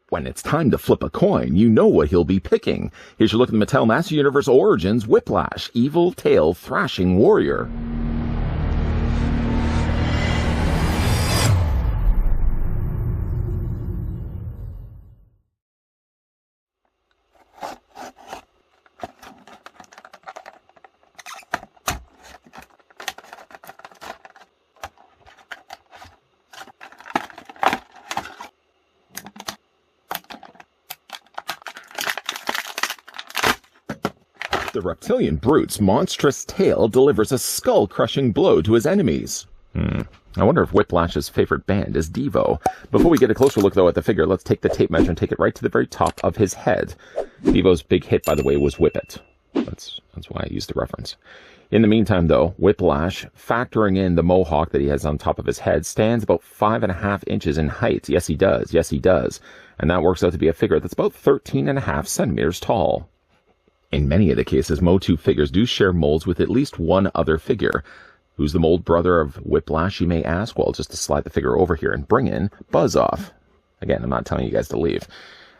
When it's time to flip a coin, you know what he'll be picking. Here's your look at the Mattel Master Universe Origins Whiplash, Evil Tail Thrashing Warrior. The reptilian brute's monstrous tail delivers a skull-crushing blow to his enemies. I wonder if Whiplash's favorite band is Devo. Before we get a closer look, though, at the figure, let's take the tape measure and take it right to the very top of his head. Devo's big hit, by the way, was Whip It. That's why I used the reference. In the meantime, though, Whiplash, factoring in the mohawk that he has on top of his head, stands about 5.5 inches in height. Yes, he does. Yes, he does. And that works out to be a figure that's about 13.5 centimeters tall. In many of the cases, Motu figures do share molds with at least one other figure. Who's the mold brother of Whiplash, you may ask? Well, just to slide the figure over here and bring in Buzz-Off. Again, I'm not telling you guys to leave.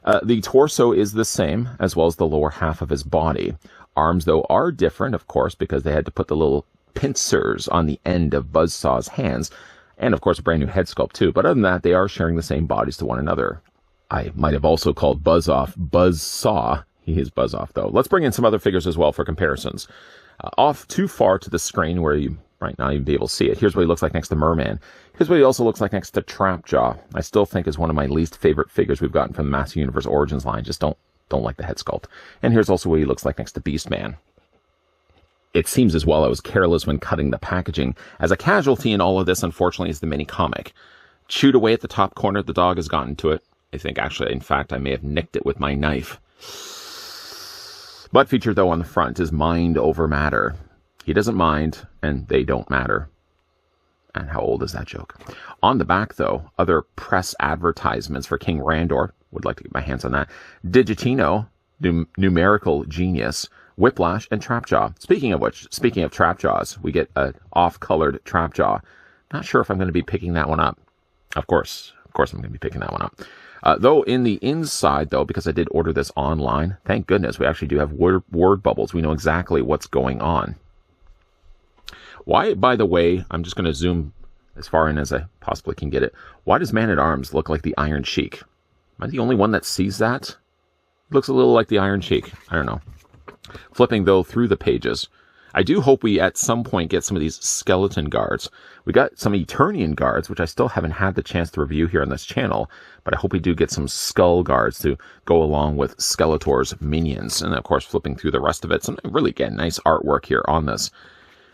The torso is the same, as well as the lower half of his body. Arms, though, are different, of course, because they had to put the little pincers on the end of Buzzsaw's hands, and, of course, a brand new head sculpt, too. But other than that, they are sharing the same bodies to one another. I might have also called Buzz-Off Buzzsaw. He is Buzz-Off, though. Let's bring in some other figures as well for comparisons. Off too far to the screen where you right now you'd be able to see it. Here's what he looks like next to Merman. Here's what he also looks like next to Trapjaw. I still think is one of my least favorite figures we've gotten from the Master Universe Origins line. Just don't like the head sculpt. And here's also what he looks like next to Beastman. It seems as well I was careless when cutting the packaging, as a casualty in all of this, unfortunately, is the mini comic. Chewed away at the top corner, the dog has gotten to it. I think, actually, in fact, I may have nicked it with my knife. But featured, though, on the front is Mind Over Matter. He doesn't mind, and they don't matter. And how old is that joke? On the back, though, other press advertisements for King Randor. Would like to get my hands on that. Digitino, Numerical Genius, Whiplash, and Trapjaw. Speaking of which, speaking of Trapjaws, we get an off-colored Trapjaw. Not sure if I'm going to be picking that one up. Of course I'm going to be picking that one up. Though in the inside, though, because I did order this online, thank goodness, we actually do have word bubbles. We know exactly what's going on. Why, by the way, I'm just going to zoom as far in as I possibly can get it. Why does Man-at-Arms look like the Iron Sheik? Am I the only one that sees that? It looks a little like the Iron Sheik. I don't know. Flipping, though, through the pages, I do hope we at some point get some of these skeleton guards. We got some Eternian guards, which I still haven't had the chance to review here on this channel, but I hope we do get some skull guards to go along with Skeletor's minions. And of course, flipping through the rest of it, some really, again, nice artwork here on this.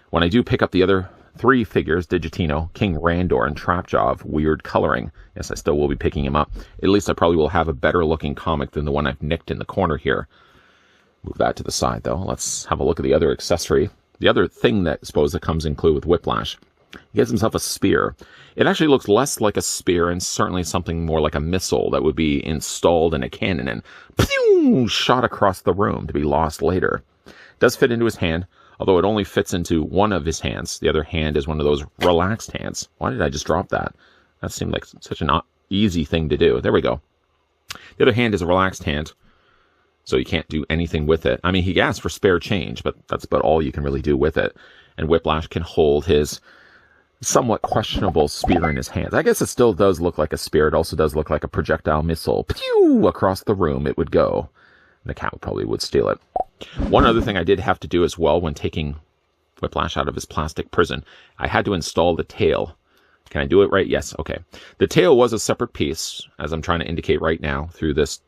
When I do pick up the other three figures, Digitino, King Randor, and Trapjaw of weird coloring, yes, I still will be picking him up. At least I probably will have a better looking comic than the one I've nicked in the corner here. Move that to the side, though. Let's have a look at the other accessory. The other thing that I suppose that comes included with Whiplash. He gets himself a spear. It actually looks less like a spear and certainly something more like a missile that would be installed in a cannon and pew, shot across the room to be lost later. It does fit into his hand, although it only fits into one of his hands. The other hand is one of those relaxed hands. Why did I just drop that? That seemed like such an easy thing to do. There we go. The other hand is a relaxed hand, so you can't do anything with it. I mean, he asks for spare change, but that's about all you can really do with it. And Whiplash can hold his somewhat questionable spear in his hands. I guess it still does look like a spear. It also does look like a projectile missile. Pew! Across the room it would go. And the cat probably would steal it. One other thing I did have to do as well when taking Whiplash out of his plastic prison, I had to install the tail. Can I do it right? Yes. Okay. The tail was a separate piece, as I'm trying to indicate right now through this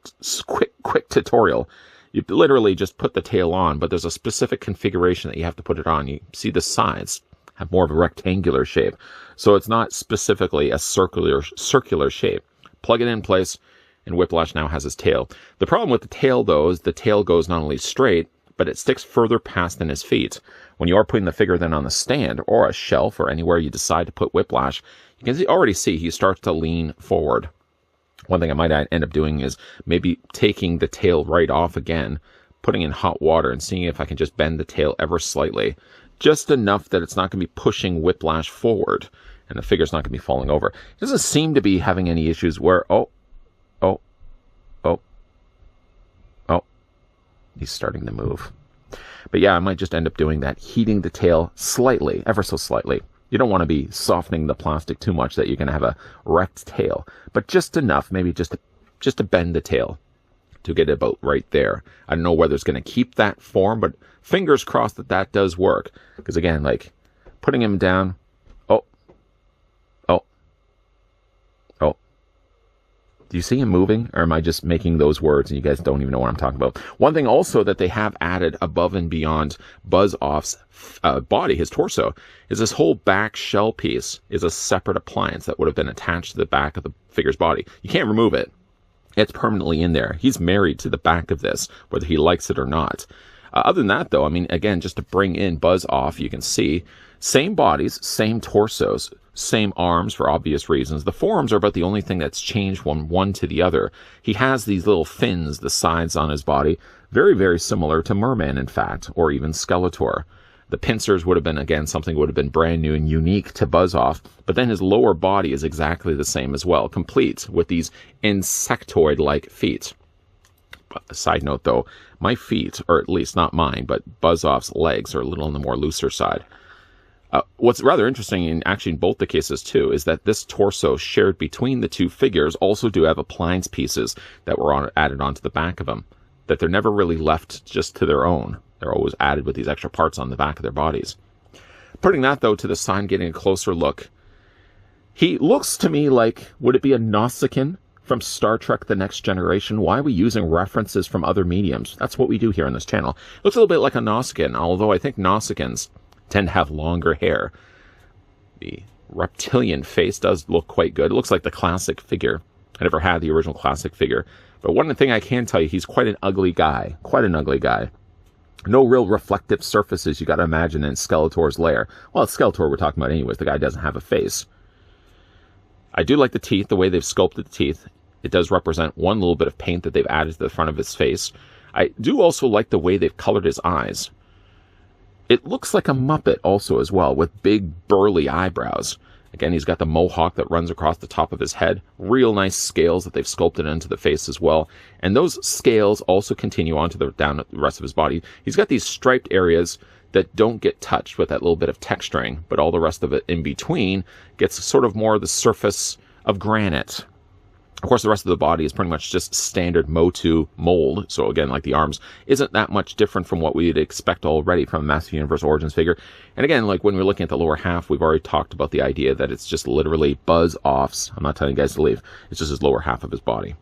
quick tutorial. You literally just put the tail on, but there's a specific configuration that you have to put it on. You see the sides have more of a rectangular shape, so it's not specifically a circular shape. Plug it in place, and Whiplash now has his tail. The problem with the tail, though, is the tail goes not only straight, but it sticks further past than his feet. When you are putting the figure then on the stand or a shelf or anywhere you decide to put Whiplash, you can already see he starts to lean forward. One thing I might end up doing is maybe taking the tail right off again, putting in hot water and seeing if I can just bend the tail ever slightly, just enough that it's not going to be pushing Whiplash forward and the figure's not going to be falling over. It doesn't seem to be having any issues where, He's starting to move. But yeah, I might just end up doing that, heating the tail slightly, ever so slightly. You don't want to be softening the plastic too much that you're going to have a wrecked tail, but just enough, maybe just to bend the tail to get it about right there. I don't know whether it's going to keep that form, but fingers crossed that that does work. Because again, like putting him down, oh. Do you see him moving, or am I just making those words and you guys don't even know what I'm talking about? One thing also that they have added above and beyond Buzz-Off's body, his torso, is this whole back shell piece is a separate appliance that would have been attached to the back of the figure's body. You can't remove it. It's permanently in there. He's married to the back of this, whether he likes it or not. Other than that, though, I mean, again, just to bring in Buzz-Off, you can see same bodies, same torsos, same arms for obvious reasons. The forearms are about the only thing that's changed one to the other. He has these little fins, the sides on his body, very, very similar to Merman, in fact, or even Skeletor. The pincers would have been, again, something that would have been brand new and unique to Buzz-Off, but then his lower body is exactly the same as well, complete with these insectoid-like feet. A side note, though, my feet, or at least not mine, but Buzz-Off's legs are a little on the more looser side. What's rather interesting, in actually in both the cases too, is that this torso shared between the two figures also do have appliance pieces that were added onto the back of them, that they're never really left just to their own. They're always added with these extra parts on the back of their bodies. Putting that, though, to the side, getting a closer look, he looks to me like, would it be a Nausicaan from Star Trek The Next Generation? Why are we using references from other mediums? That's what we do here on this channel. Looks a little bit like a Nausicaan, although I think Nausicaans tend to have longer hair. The reptilian face does look quite good. It looks like the classic figure. I never had the original classic figure. But one thing I can tell you, he's quite an ugly guy. Quite an ugly guy. No real reflective surfaces you got to imagine in Skeletor's lair. Well, it's Skeletor we're talking about anyways. The guy doesn't have a face. I do like the teeth, the way they've sculpted the teeth. It does represent one little bit of paint that they've added to the front of his face. I do also like the way they've colored his eyes. It looks like a Muppet also as well, with big burly eyebrows. Again, he's got the mohawk that runs across the top of his head. Real nice scales that they've sculpted into the face as well. And those scales also continue on to the rest of his body. He's got these striped areas that don't get touched with that little bit of texturing, but all the rest of it in between gets sort of more the surface of granite. Of course, the rest of the body is pretty much just standard Motu mold. So again, like the arms, isn't that much different from what we'd expect already from a Massive Universe Origins figure. And again, like when we're looking at the lower half, we've already talked about the idea that it's just literally Buzz-Off's. I'm not telling you guys to leave. It's just his lower half of his body.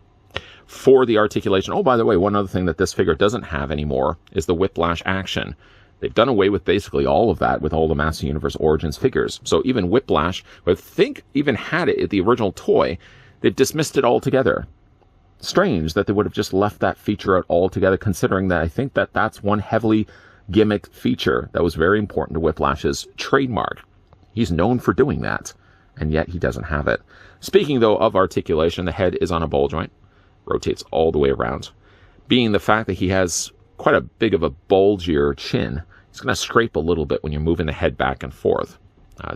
For the articulation, oh, by the way, one other thing that this figure doesn't have anymore is the Whiplash action. They've done away with basically all of that with all the Massive Universe Origins figures. So even Whiplash, who I think even had it at the original toy, they dismissed it altogether. Strange that they would have just left that feature out altogether, considering that I think that that's one heavily gimmicked feature that was very important to Whiplash's trademark. He's known for doing that, and yet he doesn't have it. Speaking, though, of articulation, the head is on a ball joint, rotates all the way around. Being the fact that he has quite a big of a bulgier chin, it's going to scrape a little bit when you're moving the head back and forth.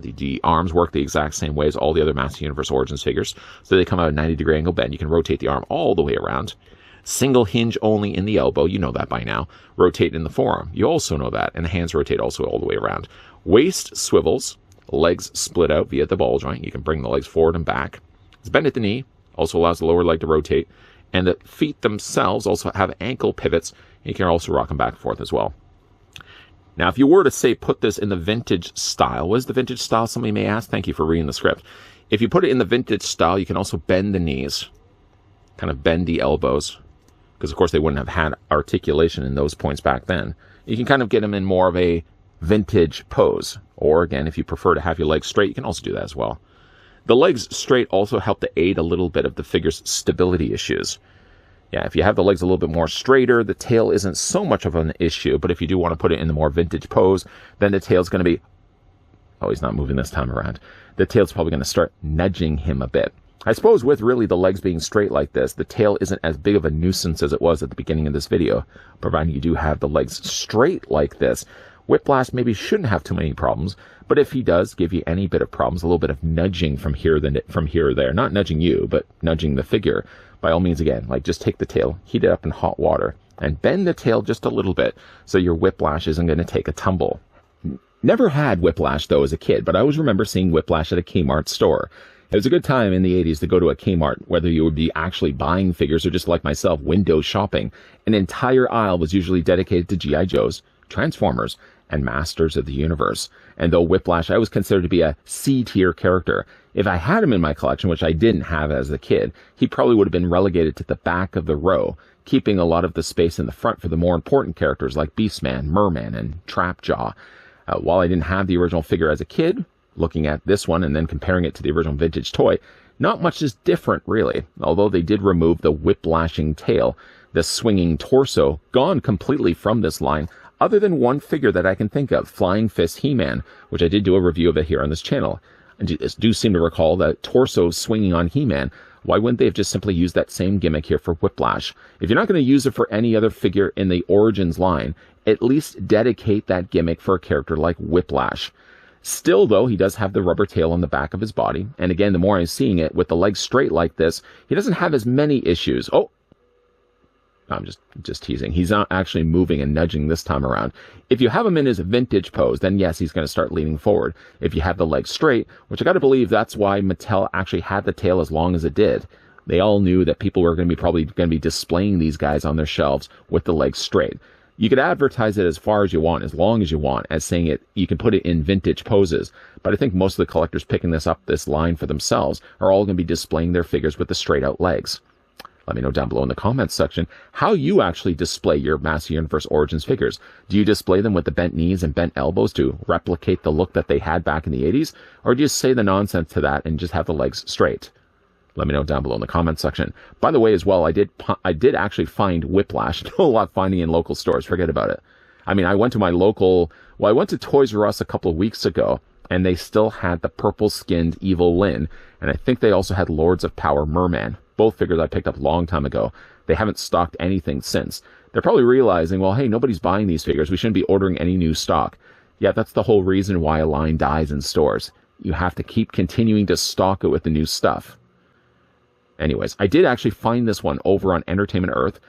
The arms work the exact same way as all the other Massive Universe Origins figures, so they come out at a 90-degree angle bend. You can rotate the arm all the way around. Single hinge only in the elbow, you know that by now. Rotate in the forearm, you also know that, and the hands rotate also all the way around. Waist swivels, legs split out via the ball joint. You can bring the legs forward and back. It's bend at the knee, also allows the lower leg to rotate, and the feet themselves also have ankle pivots. You can also rock them back and forth as well. Now, if you were to say put this in the vintage style, what is the vintage style, somebody may ask? Thank you for reading the script. If you put it in the vintage style, you can also bend the knees, kind of bend the elbows, because of course they wouldn't have had articulation in those points back then. You can kind of get them in more of a vintage pose. Or again, if you prefer to have your legs straight, you can also do that as well. The legs straight also help to aid a little bit of the figure's stability issues. Yeah, if you have the legs a little bit more straighter, the tail isn't so much of an issue. But if you do want to put it in the more vintage pose, then the tail's going to be... Oh, he's not moving this time around. The tail's probably going to start nudging him a bit. I suppose with really the legs being straight like this, the tail isn't as big of a nuisance as it was at the beginning of this video, providing you do have the legs straight like this. Whiplash maybe shouldn't have too many problems, but if he does give you any bit of problems, a little bit of nudging from here or there, not nudging you, but nudging the figure, by all means, again, like just take the tail, heat it up in hot water, and bend the tail just a little bit so your Whiplash isn't going to take a tumble. Never had Whiplash, though, as a kid, but I always remember seeing Whiplash at a Kmart store. It was a good time in the 80s to go to a Kmart, whether you would be actually buying figures or just like myself, window shopping. An entire aisle was usually dedicated to G.I. Joes, Transformers, and Masters of the Universe. And though Whiplash I always considered to be a C-tier character, if I had him in my collection, which I didn't have as a kid, he probably would have been relegated to the back of the row, keeping a lot of the space in the front for the more important characters like Beastman, Merman, and Trapjaw. While I didn't have the original figure as a kid, looking at this one and then comparing it to the original vintage toy, not much is different really, although they did remove the whiplashing tail, the swinging torso, gone completely from this line, other than one figure that I can think of, Flying Fist He-Man, which I did do a review of it here on this channel. I do seem to recall that torso swinging on He-Man. Why wouldn't they have just simply used that same gimmick here for Whiplash? If you're not going to use it for any other figure in the Origins line, at least dedicate that gimmick for a character like Whiplash. Still, though, he does have the rubber tail on the back of his body. And again, the more I'm seeing it with the legs straight like this, he doesn't have as many issues. Oh, I'm just teasing. He's not actually moving and nudging this time around. If you have him in his vintage pose, then yes, he's going to start leaning forward. If you have the legs straight, which I got to believe that's why Mattel actually had the tail as long as it did. They all knew that people were probably going to be displaying these guys on their shelves with the legs straight. You could advertise it as far as you want, as long as you want, as saying it, you can put it in vintage poses. But I think most of the collectors picking this line for themselves are all going to be displaying their figures with the straight out legs. Let me know down below in the comments section how you actually display your Master Universe Origins figures. Do you display them with the bent knees and bent elbows to replicate the look that they had back in the 80s? Or do you say the nonsense to that and just have the legs straight? Let me know down below in the comments section. By the way, as well, I did actually find Whiplash. No luck finding in local stores. Forget about it. I mean, I went to Toys R Us a couple of weeks ago, and they still had the purple-skinned Evil Lyn, and I think they also had Lords of Power Merman. Both figures I picked up a long time ago. They haven't stocked anything since. They're probably realizing, well, hey, nobody's buying these figures. We shouldn't be ordering any new stock. Yeah, that's the whole reason why a line dies in stores. You have to keep continuing to stock it with the new stuff. Anyways, I did actually find this one over on Entertainment Earth,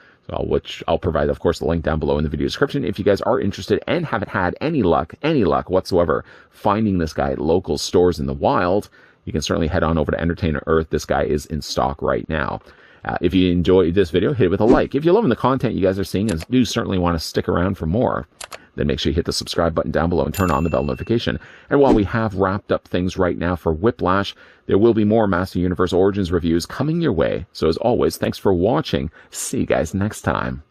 which I'll provide, of course, the link down below in the video description if you guys are interested and haven't had any luck whatsoever finding this guy at local stores in the wild. You can certainly head on over to Entertainment Earth. This guy is in stock right now. If you enjoyed this video, hit it with a like. If you're loving the content you guys are seeing and do certainly want to stick around for more, then make sure you hit the subscribe button down below and turn on the bell notification. And while we have wrapped up things right now for Whiplash, there will be more Master Universe Origins reviews coming your way. So as always, thanks for watching. See you guys next time.